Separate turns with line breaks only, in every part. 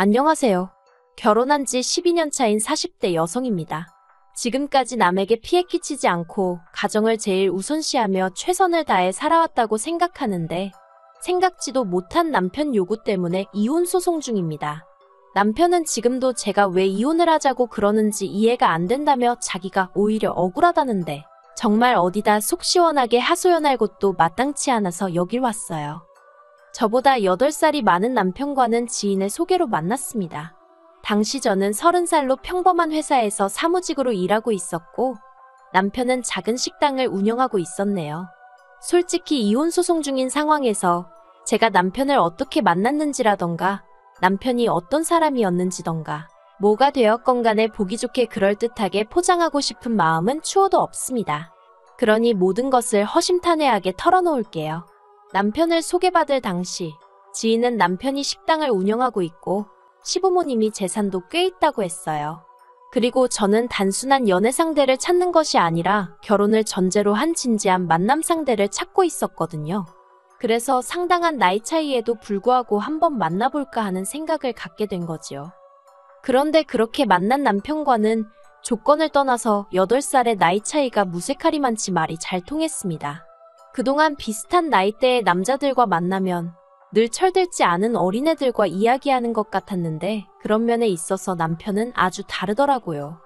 안녕하세요. 결혼한 지 12년 차인 40대 여성입니다. 지금까지 남에게 피해 끼치지 않고 가정을 제일 우선시하며 최선을 다해 살아왔다고 생각하는데 생각지도 못한 남편 요구 때문에 이혼 소송 중입니다. 남편은 지금도 제가 왜 이혼을 하자고 그러는지 이해가 안 된다며 자기가 오히려 억울하다는데 정말 어디다 속 시원하게 하소연할 곳도 마땅치 않아서 여길 왔어요. 저보다 8살이 많은 남편과는 지인의 소개로 만났습니다. 당시 저는 30살로 평범한 회사에서 사무직으로 일하고 있었고 남편은 작은 식당을 운영하고 있었네요. 솔직히 이혼 소송 중인 상황에서 제가 남편을 어떻게 만났는지라던가 남편이 어떤 사람이었는지던가 뭐가 되었건 간에 보기 좋게 그럴듯하게 포장하고 싶은 마음은 추호도 없습니다. 그러니 모든 것을 허심탄회하게 털어놓을게요. 남편을 소개받을 당시 지인은 남편이 식당을 운영하고 있고 시부모님이 재산도 꽤 있다고 했어요. 그리고 저는 단순한 연애 상대를 찾는 것이 아니라 결혼을 전제로 한 진지한 만남 상대를 찾고 있었거든요. 그래서 상당한 나이 차이에도 불구하고 한번 만나볼까 하는 생각을 갖게 된 거지요. 그런데 그렇게 만난 남편과는 조건을 떠나서 8살의 나이 차이가 무색하리만치 말이 잘 통했습니다. 그동안 비슷한 나이대의 남자들과 만나면 늘 철들지 않은 어린애들과 이야기하는 것 같았는데 그런 면에 있어서 남편은 아주 다르더라고요.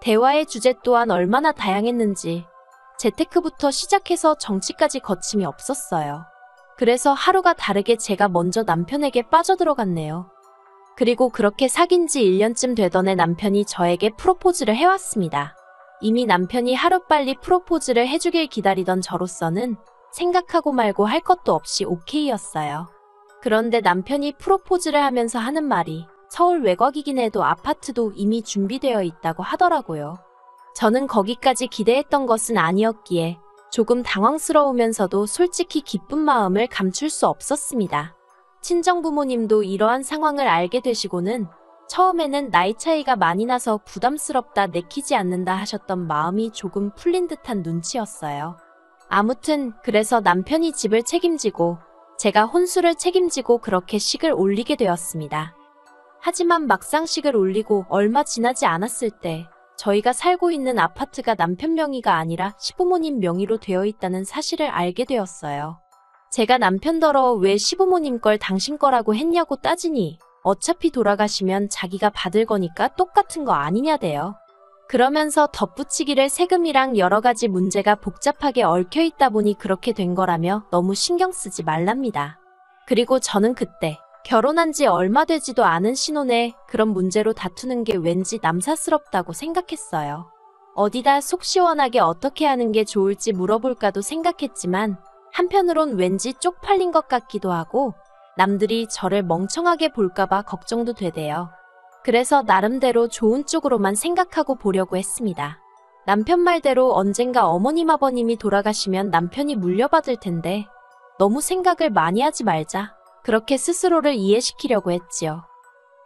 대화의 주제 또한 얼마나 다양했는지 재테크부터 시작해서 정치까지 거침이 없었어요. 그래서 하루가 다르게 제가 먼저 남편에게 빠져들어갔네요. 그리고 그렇게 사귄 지 1년쯤 되던 해 남편이 저에게 프로포즈를 해왔습니다. 이미 남편이 하루빨리 프로포즈를 해주길 기다리던 저로서는 생각하고 말고 할 것도 없이 오케이였어요. 그런데 남편이 프로포즈를 하면서 하는 말이 서울 외곽이긴 해도 아파트도 이미 준비되어 있다고 하더라고요. 저는 거기까지 기대했던 것은 아니었기에 조금 당황스러우면서도 솔직히 기쁜 마음을 감출 수 없었습니다. 친정부모님도 이러한 상황을 알게 되시고는 처음에는 나이 차이가 많이 나서 부담스럽다 내키지 않는다 하셨던 마음이 조금 풀린 듯한 눈치였어요. 아무튼 그래서 남편이 집을 책임지고 제가 혼수를 책임지고 그렇게 식을 올리게 되었습니다. 하지만 막상 식을 올리고 얼마 지나지 않았을 때 저희가 살고 있는 아파트가 남편 명의가 아니라 시부모님 명의로 되어 있다는 사실을 알게 되었어요. 제가 남편더러 왜 시부모님 걸 당신 거라고 했냐고 따지니 어차피 돌아가시면 자기가 받을 거니까 똑같은 거 아니냐대요. 그러면서 덧붙이기를 세금이랑 여러 가지 문제가 복잡하게 얽혀 있다 보니 그렇게 된 거라며 너무 신경 쓰지 말랍니다. 그리고 저는 그때 결혼한 지 얼마 되지도 않은 신혼에 그런 문제로 다투는 게 왠지 남사스럽다고 생각했어요. 어디다 속 시원하게 어떻게 하는 게 좋을지 물어볼까도 생각했지만 한편으론 왠지 쪽팔린 것 같기도 하고 남들이 저를 멍청하게 볼까봐 걱정도 되대요. 그래서 나름대로 좋은 쪽으로만 생각하고 보려고 했습니다. 남편 말대로 언젠가 어머님 아버님이 돌아가시면 남편이 물려받을 텐데 너무 생각을 많이 하지 말자. 그렇게 스스로를 이해시키려고 했지요.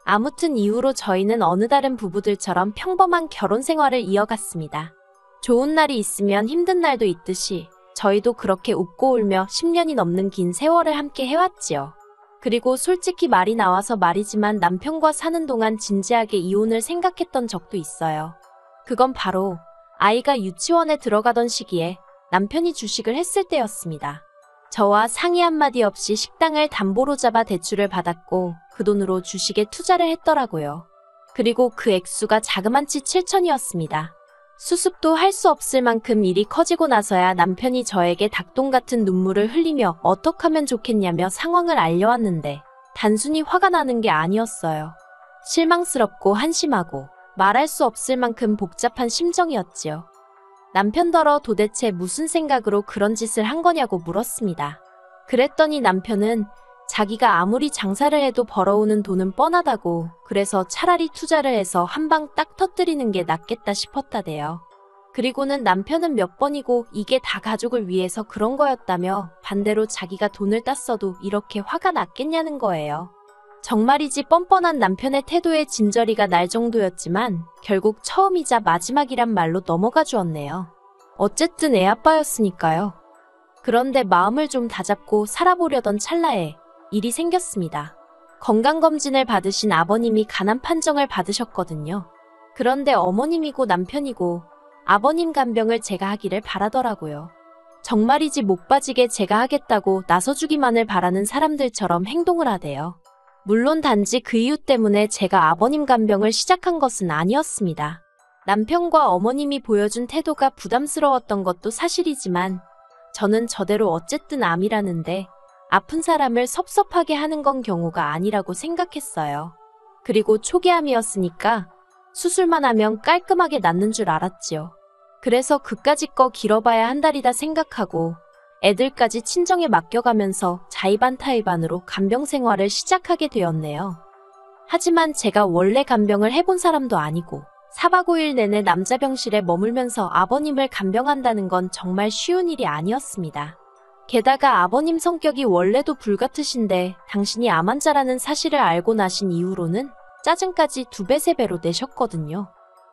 아무튼 이후로 저희는 어느 다른 부부들처럼 평범한 결혼 생활을 이어갔습니다. 좋은 날이 있으면 힘든 날도 있듯이 저희도 그렇게 웃고 울며 10년이 넘는 긴 세월을 함께 해왔지요. 그리고 솔직히 말이 나와서 말이지만 남편과 사는 동안 진지하게 이혼을 생각했던 적도 있어요. 그건 바로 아이가 유치원에 들어가던 시기에 남편이 주식을 했을 때였습니다. 저와 상의 한마디 없이 식당을 담보로 잡아 대출을 받았고 그 돈으로 주식에 투자를 했더라고요. 그리고 그 액수가 자그만치 7천이었습니다. 수습도 할 수 없을 만큼 일이 커지고 나서야 남편이 저에게 닭똥 같은 눈물을 흘리며 어떡하면 좋겠냐며 상황을 알려왔는데 단순히 화가 나는 게 아니었어요. 실망스럽고 한심하고 말할 수 없을 만큼 복잡한 심정이었지요. 남편더러 도대체 무슨 생각으로 그런 짓을 한 거냐고 물었습니다. 그랬더니 남편은 자기가 아무리 장사를 해도 벌어오는 돈은 뻔하다고 그래서 차라리 투자를 해서 한 방 딱 터뜨리는 게 낫겠다 싶었다대요. 그리고는 남편은 몇 번이고 이게 다 가족을 위해서 그런 거였다며 반대로 자기가 돈을 땄어도 이렇게 화가 났겠냐는 거예요. 정말이지 뻔뻔한 남편의 태도에 진저리가 날 정도였지만 결국 처음이자 마지막이란 말로 넘어가 주었네요. 어쨌든 애아빠였으니까요. 그런데 마음을 좀 다잡고 살아보려던 찰나에 일이 생겼습니다. 건강검진을 받으신 아버님이 간암 판정을 받으셨거든요. 그런데 어머님이고 남편이고 아버님 간병을 제가 하기를 바라더라고요. 정말이지 목 빠지게 제가 하겠다고 나서주기만을 바라는 사람들처럼 행동을 하대요. 물론 단지 그 이유 때문에 제가 아버님 간병을 시작한 것은 아니었습니다. 남편과 어머님이 보여준 태도가 부담스러웠던 것도 사실이지만 저는 저대로 어쨌든 암이라는데 아픈 사람을 섭섭하게 하는 건 경우가 아니라고 생각했어요. 그리고 초기암이었으니까 수술만 하면 깔끔하게 낫는 줄 알았지요. 그래서 그까짓 거 길어봐야 한 달이다 생각하고 애들까지 친정에 맡겨가면서 자의반타의반으로 간병 생활을 시작하게 되었네요. 하지만 제가 원래 간병을 해본 사람도 아니고 4박 5일 내내 남자 병실에 머물면서 아버님을 간병한다는 건 정말 쉬운 일이 아니었습니다. 게다가 아버님 성격이 원래도 불같으신데 당신이 암 환자라는 사실을 알고 나신 이후로는 짜증까지 2배, 3배로 내셨거든요.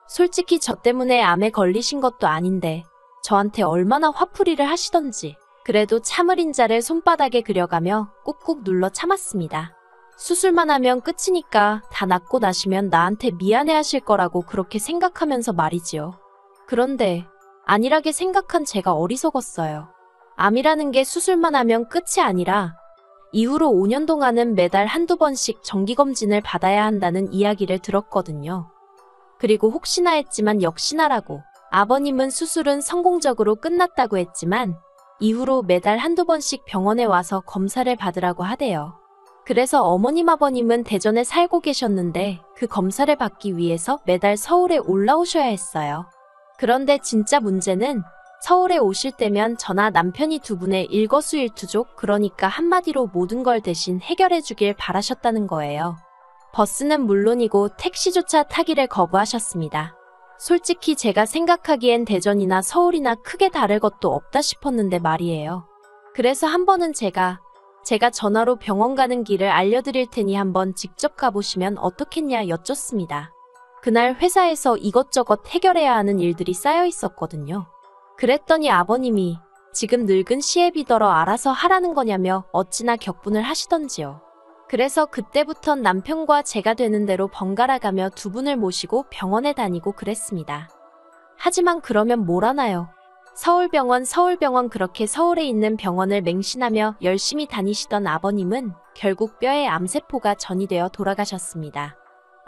솔직히 저 때문에 암에 걸리신 것도 아닌데 저한테 얼마나 화풀이를 하시던지 그래도 참을 인자를 손바닥에 그려가며 꾹꾹 눌러 참았습니다. 수술만 하면 끝이니까 다 낫고 나시면 나한테 미안해하실 거라고 그렇게 생각하면서 말이지요. 그런데 안일하게 생각한 제가 어리석었어요. 암이라는 게 수술만 하면 끝이 아니라 이후로 5년 동안은 매달 한두 번씩 정기검진을 받아야 한다는 이야기를 들었거든요. 그리고 혹시나 했지만 역시나라고 아버님은 수술은 성공적으로 끝났다고 했지만 이후로 매달 한두 번씩 병원에 와서 검사를 받으라고 하대요. 그래서 어머님 아버님은 대전에 살고 계셨는데 그 검사를 받기 위해서 매달 서울에 올라오셔야 했어요. 그런데 진짜 문제는 서울에 오실 때면 저나 남편이 두 분의 일거수일투족, 그러니까 한마디로 모든 걸 대신 해결해 주길 바라셨다는 거예요. 버스는 물론이고 택시조차 타기를 거부하셨습니다. 솔직히 제가 생각하기엔 대전이나 서울이나 크게 다를 것도 없다 싶었는데 말이에요. 그래서 한 번은 제가 전화로 병원 가는 길을 알려드릴 테니 한번 직접 가보시면 어떻겠냐 여쭙습니다. 그날 회사에서 이것저것 해결해야 하는 일들이 쌓여 있었거든요. 그랬더니 아버님이 지금 늙은 시애비더러 알아서 하라는 거냐며 어찌나 격분을 하시던지요. 그래서 그때부턴 남편과 제가 되는 대로 번갈아 가며 두 분을 모시고 병원에 다니고 그랬습니다. 하지만 그러면 뭘 하나요? 서울병원 그렇게 서울에 있는 병원을 맹신하며 열심히 다니시던 아버님은 결국 뼈에 암세포가 전이되어 돌아가셨습니다.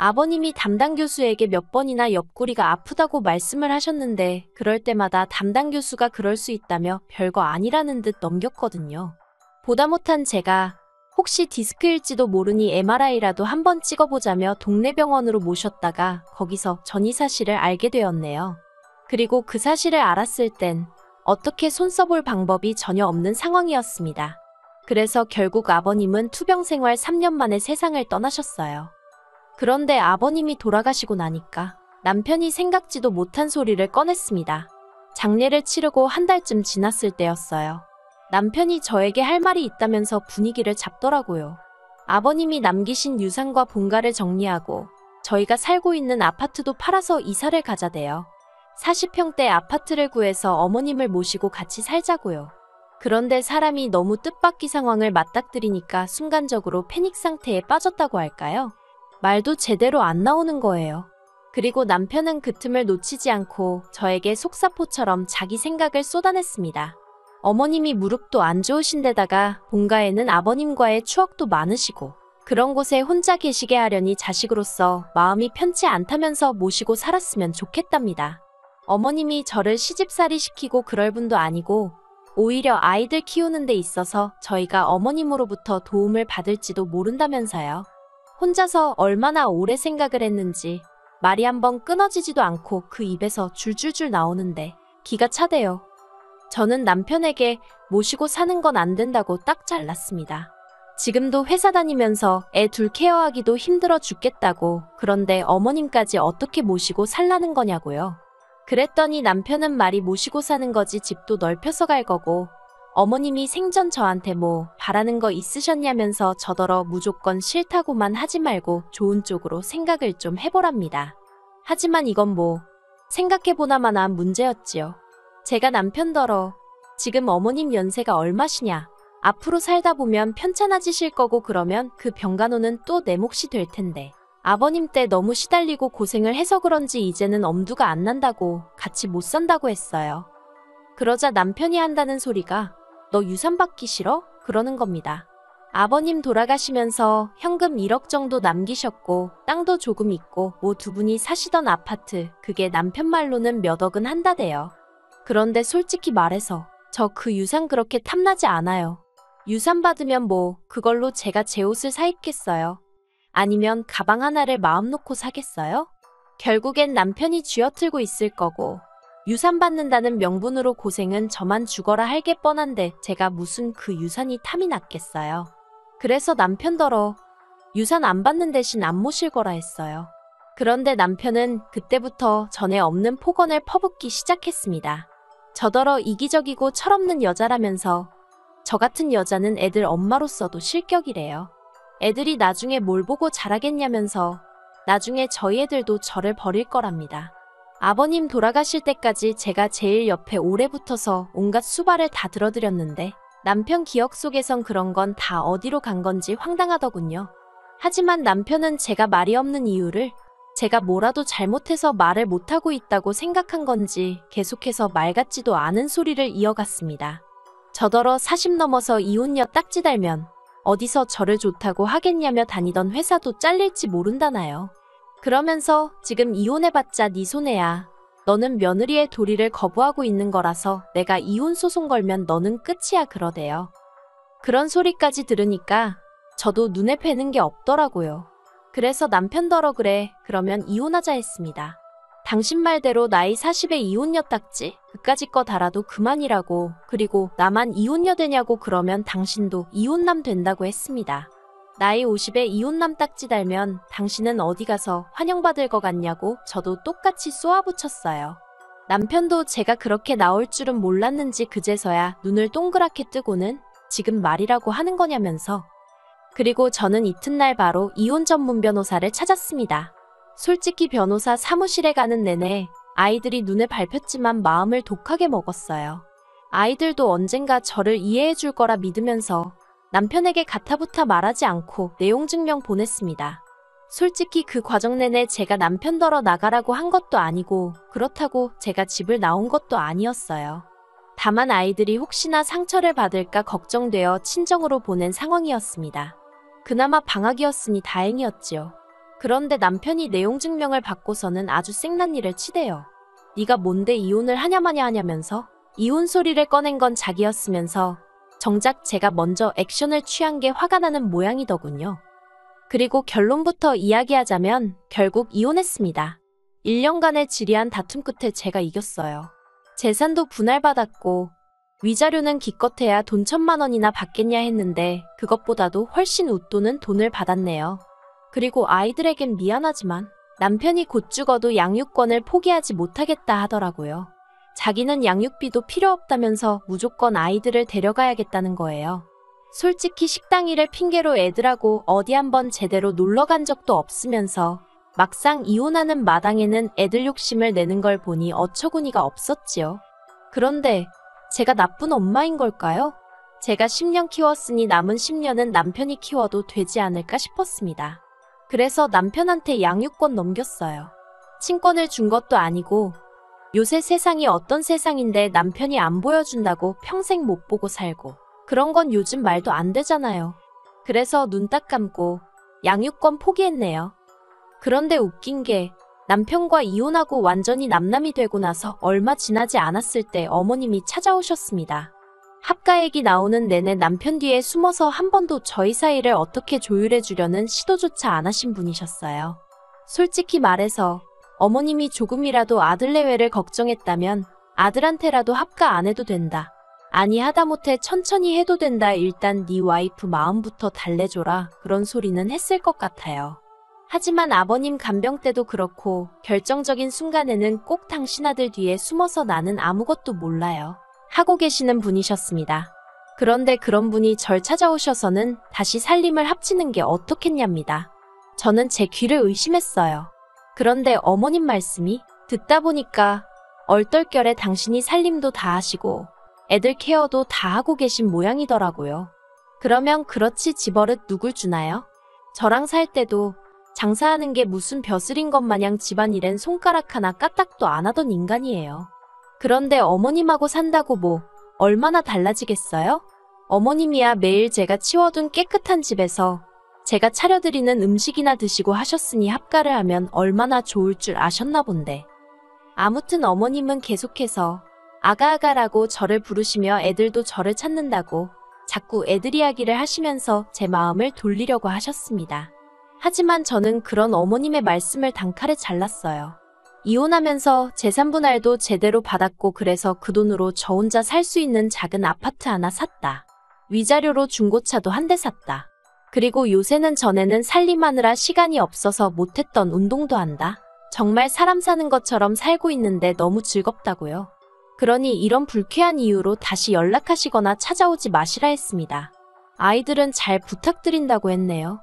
아버님이 담당 교수에게 몇 번이나 옆구리가 아프다고 말씀을 하셨는데 그럴 때마다 담당 교수가 그럴 수 있다며 별거 아니라는 듯 넘겼거든요. 보다 못한 제가 혹시 디스크일지도 모르니 MRI라도 한번 찍어보자며 동네 병원으로 모셨다가 거기서 전이 사실을 알게 되었네요. 그리고 그 사실을 알았을 땐 어떻게 손 써볼 방법이 전혀 없는 상황이었습니다. 그래서 결국 아버님은 투병 생활 3년 만에 세상을 떠나셨어요. 그런데 아버님이 돌아가시고 나니까 남편이 생각지도 못한 소리를 꺼냈습니다. 장례를 치르고 한 달쯤 지났을 때였어요. 남편이 저에게 할 말이 있다면서 분위기를 잡더라고요. 아버님이 남기신 유산과 본가를 정리하고 저희가 살고 있는 아파트도 팔아서 이사를 가자대요. 40평대 아파트를 구해서 어머님을 모시고 같이 살자고요. 그런데 사람이 너무 뜻밖의 상황을 맞닥뜨리니까 순간적으로 패닉 상태에 빠졌다고 할까요? 말도 제대로 안 나오는 거예요. 그리고 남편은 그 틈을 놓치지 않고 저에게 속사포처럼 자기 생각을 쏟아냈습니다. 어머님이 무릎도 안 좋으신 데다가 본가에는 아버님과의 추억도 많으시고 그런 곳에 혼자 계시게 하려니 자식으로서 마음이 편치 않다면서 모시고 살았으면 좋겠답니다. 어머님이 저를 시집살이 시키고 그럴 분도 아니고 오히려 아이들 키우는 데 있어서 저희가 어머님으로부터 도움을 받을지도 모른다면서요. 혼자서 얼마나 오래 생각을 했는지 말이 한번 끊어지지도 않고 그 입에서 줄줄줄 나오는데 기가 차대요. 저는 남편에게 모시고 사는 건 안 된다고 딱 잘랐습니다. 지금도 회사 다니면서 애 둘 케어하기도 힘들어 죽겠다고, 그런데 어머님까지 어떻게 모시고 살라는 거냐고요. 그랬더니 남편은 말이 모시고 사는 거지 집도 넓혀서 갈 거고 어머님이 생전 저한테 뭐 바라는 거 있으셨냐면서 저더러 무조건 싫다고만 하지 말고 좋은 쪽으로 생각을 좀 해보랍니다. 하지만 이건 뭐 생각해보나마나 문제였지요. 제가 남편더러 지금 어머님 연세가 얼마시냐, 앞으로 살다 보면 편찮아지실 거고 그러면 그 병간호는 또 내 몫이 될 텐데. 아버님 때 너무 시달리고 고생을 해서 그런지 이제는 엄두가 안 난다고 같이 못 산다고 했어요. 그러자 남편이 한다는 소리가 너 유산 받기 싫어? 그러는 겁니다. 아버님 돌아가시면서 현금 1억 정도 남기셨고 땅도 조금 있고 뭐 두 분이 사시던 아파트 그게 남편 말로는 몇 억은 한다대요. 그런데 솔직히 말해서 저 그 유산 그렇게 탐나지 않아요. 유산 받으면 뭐 그걸로 제가 제 옷을 사 입겠어요? 아니면 가방 하나를 마음 놓고 사겠어요? 결국엔 남편이 쥐어틀고 있을 거고 유산 받는다는 명분으로 고생은 저만 죽어라 할 게 뻔한데 제가 무슨 그 유산이 탐이 났겠어요. 그래서 남편더러 유산 안 받는 대신 안 모실 거라 했어요. 그런데 남편은 그때부터 전에 없는 폭언을 퍼붓기 시작했습니다. 저더러 이기적이고 철없는 여자라면서 저 같은 여자는 애들 엄마로서도 실격이래요. 애들이 나중에 뭘 보고 자라겠냐면서 나중에 저희 애들도 저를 버릴 거랍니다. 아버님 돌아가실 때까지 제가 제일 옆에 오래 붙어서 온갖 수발을 다 들어드렸는데 남편 기억 속에선 그런 건 다 어디로 간 건지 황당하더군요. 하지만 남편은 제가 말이 없는 이유를 제가 뭐라도 잘못해서 말을 못하고 있다고 생각한 건지 계속해서 말 같지도 않은 소리를 이어갔습니다. 저더러 40 넘어서 이혼녀 딱지 달면 어디서 저를 좋다고 하겠냐며 다니던 회사도 잘릴지 모른다나요. 그러면서 지금 이혼해봤자 네 손해야. 너는 며느리의 도리를 거부하고 있는 거라서 내가 이혼 소송 걸면 너는 끝이야 그러대요. 그런 소리까지 들으니까 저도 눈에 뵈는 게 없더라고요. 그래서 남편더러 그래 그러면 이혼하자 했습니다. 당신 말대로 나이 40에 이혼녀 딱지 그까짓 거 달아도 그만이라고. 그리고 나만 이혼녀 되냐고 그러면 당신도 이혼남 된다고 했습니다. 나이 50에 이혼남 딱지 달면 당신은 어디 가서 환영받을 것 같냐고 저도 똑같이 쏘아붙였어요. 남편도 제가 그렇게 나올 줄은 몰랐는지 그제서야 눈을 동그랗게 뜨고는 지금 말이라고 하는 거냐면서. 그리고 저는 이튿날 바로 이혼 전문 변호사를 찾았습니다. 솔직히 변호사 사무실에 가는 내내 아이들이 눈에 밟혔지만 마음을 독하게 먹었어요. 아이들도 언젠가 저를 이해해 줄 거라 믿으면서 남편에게 가타부타 말하지 않고 내용 증명 보냈습니다. 솔직히 그 과정 내내 제가 남편더러 나가라고 한 것도 아니고 그렇다고 제가 집을 나온 것도 아니었어요. 다만 아이들이 혹시나 상처를 받을까 걱정되어 친정으로 보낸 상황이었습니다. 그나마 방학이었으니 다행이었지요. 그런데 남편이 내용 증명을 받고서는 아주 생난리를 치대요. 네가 뭔데 이혼을 하냐마냐 하냐면서 이혼 소리를 꺼낸 건 자기였으면서 정작 제가 먼저 액션을 취한 게 화가 나는 모양이더군요. 그리고 결론부터 이야기하자면 결국 이혼했습니다. 1년간의 지리한 다툼 끝에 제가 이겼어요. 재산도 분할받았고 위자료는 기껏해야 돈 1,000만 원이나 받겠냐 했는데 그것보다도 훨씬 웃도는 돈을 받았네요. 그리고 아이들에겐 미안하지만 남편이 곧 죽어도 양육권을 포기하지 못하겠다 하더라고요. 자기는 양육비도 필요 없다면서 무조건 아이들을 데려가야겠다는 거예요. 솔직히 식당 일을 핑계로 애들하고 어디 한번 제대로 놀러 간 적도 없으면서 막상 이혼하는 마당에는 애들 욕심을 내는 걸 보니 어처구니가 없었지요. 그런데 제가 나쁜 엄마인 걸까요? 제가 10년 키웠으니 남은 10년은 남편이 키워도 되지 않을까 싶었습니다. 그래서 남편한테 양육권 넘겼어요. 친권을 준 것도 아니고 요새 세상이 어떤 세상인데 남편이 안 보여준다고 평생 못 보고 살고 그런 건 요즘 말도 안 되잖아요. 그래서 눈 딱 감고 양육권 포기했네요. 그런데 웃긴 게 남편과 이혼하고 완전히 남남이 되고 나서 얼마 지나지 않았을 때 어머님이 찾아오셨습니다. 합가 얘기 나오는 내내 남편 뒤에 숨어서 한 번도 저희 사이를 어떻게 조율해 주려는 시도조차 안 하신 분이셨어요. 솔직히 말해서 어머님이 조금이라도 아들 내외를 걱정했다면 아들한테라도 합가 안 해도 된다. 아니 하다못해 천천히 해도 된다. 일단 네 와이프 마음부터 달래줘라. 그런 소리는 했을 것 같아요. 하지만 아버님 간병 때도 그렇고 결정적인 순간에는 꼭 당신 아들 뒤에 숨어서 나는 아무것도 몰라요. 하고 계시는 분이셨습니다. 그런데 그런 분이 절 찾아오셔서는 다시 살림을 합치는 게 어떻겠냐입니다. 저는 제 귀를 의심했어요. 그런데 어머님 말씀이 듣다 보니까 얼떨결에 당신이 살림도 다 하시고 애들 케어도 다 하고 계신 모양이더라고요. 그러면 그렇지 집버릇 누굴 주나요? 저랑 살 때도 장사하는 게 무슨 벼슬인 것 마냥 집안일엔 손가락 하나 까딱도 안 하던 인간이에요. 그런데 어머님하고 산다고 뭐 얼마나 달라지겠어요? 어머님이야 매일 제가 치워둔 깨끗한 집에서 제가 차려드리는 음식이나 드시고 하셨으니 합가를 하면 얼마나 좋을 줄 아셨나 본데. 아무튼 어머님은 계속해서 아가아가라고 저를 부르시며 애들도 저를 찾는다고 자꾸 애들 이야기를 하시면서 제 마음을 돌리려고 하셨습니다. 하지만 저는 그런 어머님의 말씀을 단칼에 잘랐어요. 이혼하면서 재산분할도 제대로 받았고 그래서 그 돈으로 저 혼자 살 수 있는 작은 아파트 하나 샀다. 위자료로 중고차도 한 대 샀다. 그리고 요새는 전에는 살림하느라 시간이 없어서 못했던 운동도 한다. 정말 사람 사는 것처럼 살고 있는데 너무 즐겁다고요. 그러니 이런 불쾌한 이유로 다시 연락하시거나 찾아오지 마시라 했습니다. 아이들은 잘 부탁드린다고 했네요.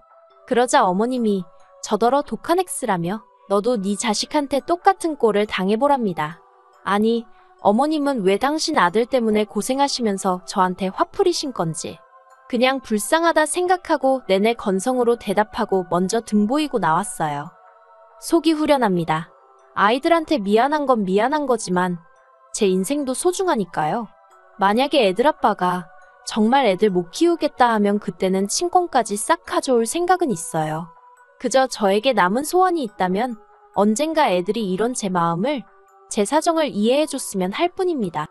그러자 어머님이 저더러 독한 X라며 너도 네 자식한테 똑같은 꼴을 당해보랍니다. 아니, 어머님은 왜 당신 아들 때문에 고생하시면서 저한테 화풀이신 건지. 그냥 불쌍하다 생각하고 내내 건성으로 대답하고 먼저 등 보이고 나왔어요. 속이 후련합니다. 아이들한테 미안한 건 미안한 거지만 제 인생도 소중하니까요. 만약에 애들 아빠가 정말 애들 못 키우겠다 하면 그때는 친권까지 싹 가져올 생각은 있어요. 그저 저에게 남은 소원이 있다면 언젠가 애들이 이런 제 마음을, 제 사정을 이해해줬으면 할 뿐입니다.